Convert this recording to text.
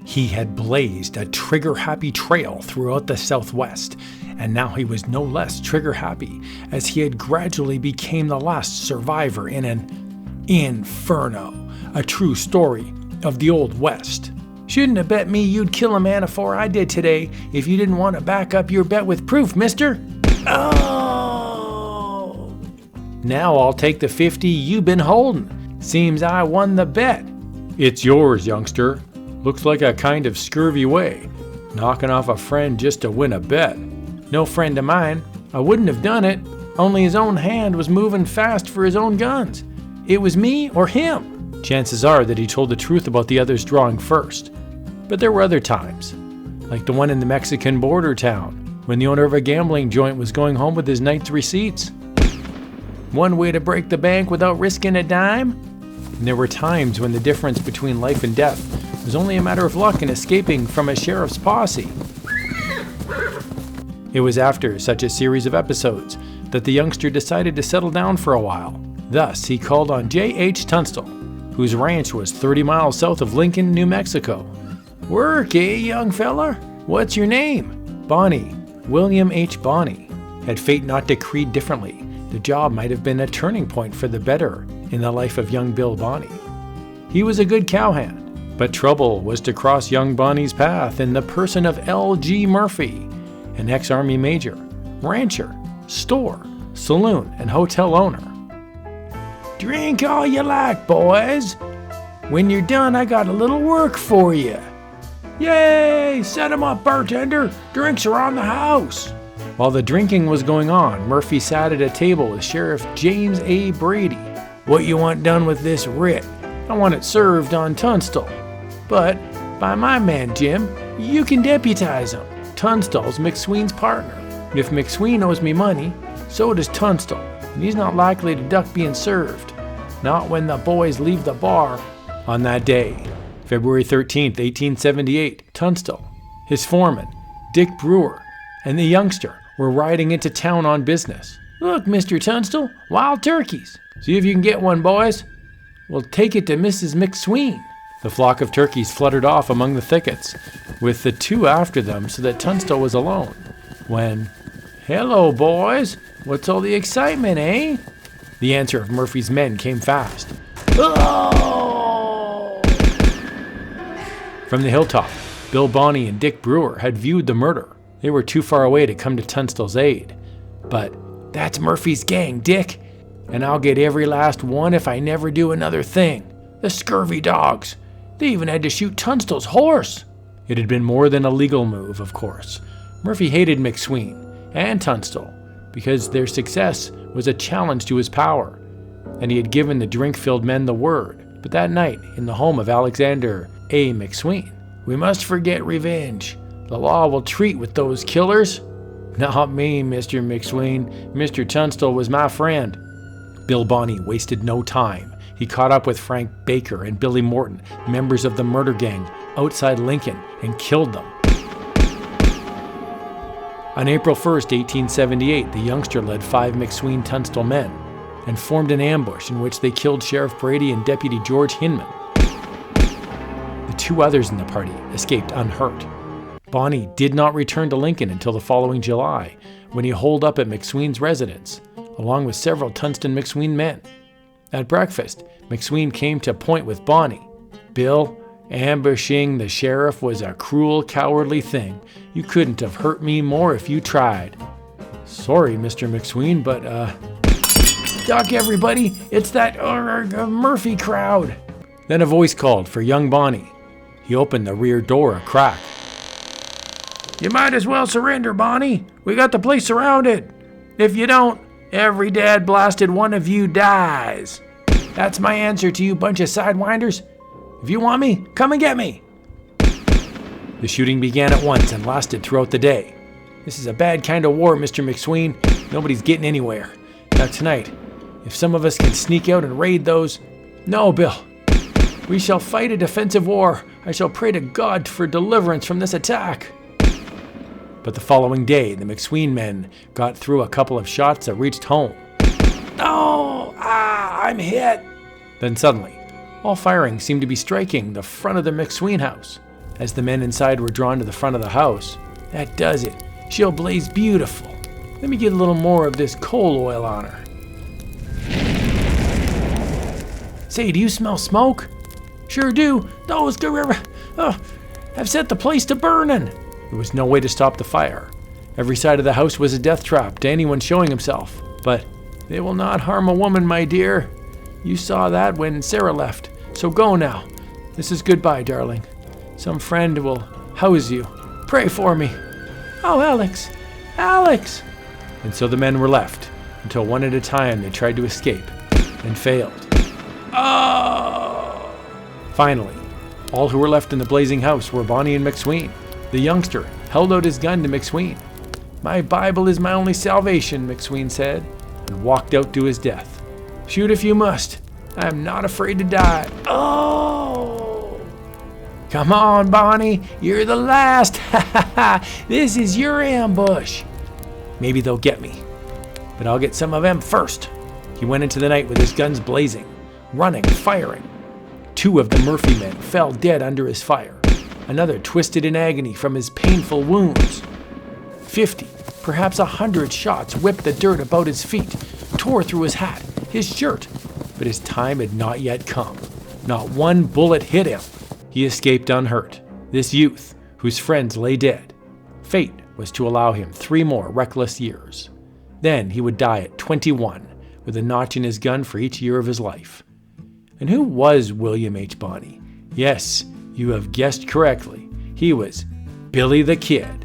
He had blazed a trigger-happy trail throughout the Southwest, and now he was no less trigger-happy as he had gradually became the last survivor in an Inferno, a true story of the Old West. Shouldn't have bet me you'd kill a man afore I did today if you didn't want to back up your bet with proof, mister. Oh! Now I'll take the 50 you've been holding. Seems I won the bet. It's yours, youngster. Looks like a kind of scurvy way, knocking off a friend just to win a bet. No friend of mine. I wouldn't have done it, only his own hand was moving fast for his own guns. It was me or him. Chances are that he told the truth about the others drawing first. But there were other times, like the one in the Mexican border town, when the owner of a gambling joint was going home with his night's receipts. One way to break the bank without risking a dime? And there were times when the difference between life and death was only a matter of luck in escaping from a sheriff's posse. It was after such a series of episodes that the youngster decided to settle down for a while. Thus, he called on J.H. Tunstall, whose ranch was 30 miles south of Lincoln, New Mexico. Work, eh, young fella? What's your name? Bonney. William H. Bonney. Had fate not decreed differently, the job might have been a turning point for the better in the life of young Bill Bonney. He was a good cowhand, but trouble was to cross young Bonney's path in the person of L.G. Murphy, an ex-Army major, rancher, store, saloon, and hotel owner. Drink all you like, boys. When you're done, I got a little work for you. Yay! Set 'em up, bartender. Drinks are on the house. While the drinking was going on, Murphy sat at a table with Sheriff James A. Brady. What you want done with this writ? I want it served on Tunstall. But by my man Jim, you can deputize him. Tunstall's McSween's partner. If McSween owes me money, so does Tunstall, and he's not likely to duck being served. Not when the boys leave the bar on that day. February 13th, 1878, Tunstall, his foreman, Dick Brewer, and the youngster were riding into town on business. Look, Mr. Tunstall, wild turkeys. See if you can get one, boys. We'll take it to Mrs. McSween. The flock of turkeys fluttered off among the thickets, with the two after them so that Tunstall was alone. When, hello, boys. What's all the excitement, eh? The answer of Murphy's men came fast. Oh! From the hilltop, Bill Bonney and Dick Brewer had viewed the murder. They were too far away to come to Tunstall's aid. But that's Murphy's gang, Dick, and I'll get every last one if I never do another thing. The scurvy dogs. They even had to shoot Tunstall's horse. It had been more than a legal move, of course. Murphy hated McSween and Tunstall because their success was a challenge to his power, and he had given the drink-filled men the word. But that night, in the home of Alexander A. McSween, we must forget revenge. The law will treat with those killers. Not me, Mr. McSween. Mr. Tunstall was my friend. Bill Bonney wasted no time. He caught up with Frank Baker and Billy Morton, members of the murder gang, outside Lincoln, and killed them. On April 1st, 1878, the youngster led 5 McSween-Tunstall men and formed an ambush in which they killed Sheriff Brady and Deputy George Hinman. The 2 others in the party escaped unhurt. Bonney did not return to Lincoln until the following July, when he holed up at McSween's residence, along with several Tunstall McSween men. At breakfast, McSween came to point with Bonney. Bill, ambushing the sheriff was a cruel, cowardly thing. You couldn't have hurt me more if you tried. Sorry, Mr. McSween, but, duck everybody, it's that Murphy crowd. Then a voice called for young Bonney. He opened the rear door a crack. You might as well surrender, Bonney. We got the place surrounded. If you don't, every dad blasted one of you dies. That's my answer to you bunch of sidewinders. If you want me, come and get me. The shooting began at once and lasted throughout the day. This is a bad kind of war, Mr. McSween. Nobody's getting anywhere. Now tonight, if some of us can sneak out and raid those... No, Bill. We shall fight a defensive war. I shall pray to God for deliverance from this attack. But the following day, the McSween men got through a couple of shots that reached home. Oh, I'm hit. Then suddenly, all firing seemed to be striking the front of the McSween house. as the men inside were drawn to the front of the house. "That does it. She'll blaze beautiful. Let me get a little more of this coal oil on her." "Say, do you smell smoke?" "Sure do. Those have set the place to burning." There was no way to stop the fire. Every side of the house was a death trap to anyone showing himself. But they will not harm a woman, my dear. You saw that when Sarah left. So go now. This is goodbye, darling. Some friend will house you. Pray for me. "Oh, Alex! Alex!" And so the men were left, until one at a time they tried to escape, and failed. Oh! Finally, all who were left in the blazing house were Bonnie and McSween. The youngster held out his gun to McSween. "My Bible is my only salvation," McSween said, and walked out to his death. "Shoot if you must. I am not afraid to die." Oh! "Come on, Bonnie. You're the last. Ha ha ha. This is your ambush." "Maybe they'll get me, but I'll get some of them first." He went into the night with his guns blazing, running, firing. 2 of the Murphy men fell dead under his fire. Another twisted in agony from his painful wounds. 50, perhaps 100 shots whipped the dirt about his feet, tore through his hat, his shirt, but his time had not yet come. Not one bullet hit him. He escaped unhurt, this youth whose friends lay dead. Fate was to allow him 3 more reckless years. Then he would die at 21, with a notch in his gun for each year of his life. And who was William H. Bonney? Yes, you have guessed correctly. He was Billy the Kid.